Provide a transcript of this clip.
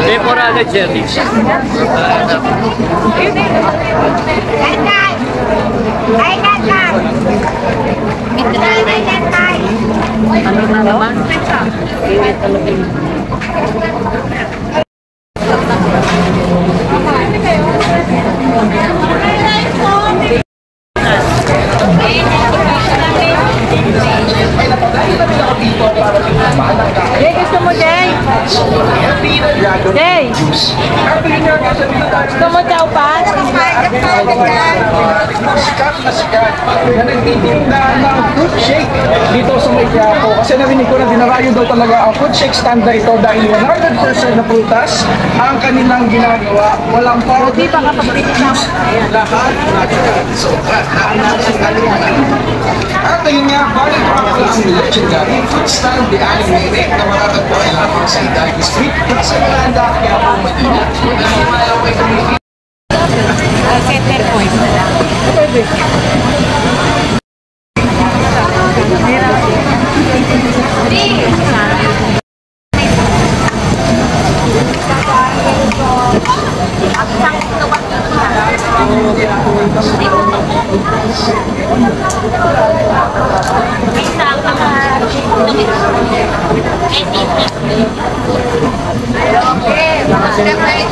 Temporada Jerry. Ano na naman? Jay, gusto mo, Jay? Jay! Gusto mo, chow pan? Sikat na sikat na nagtitinda ng fruit shake dito sa may Quiapo. Kasi narinig ko na dinarayo daw talaga ang fruit shake stand na ito dahil 100% na prutas ang kanilang ginagawa. Walang powder, lahat natural. So, natin kalimutan. At ayun nga, balik pa pala ang legendary fruit stand ni Aling Nene na matatagpuan lamang sa Hidalgo Street sa Malanda, Quiapo, Manila. Nahimalaw ay kumipit. Center point na lang. Okay.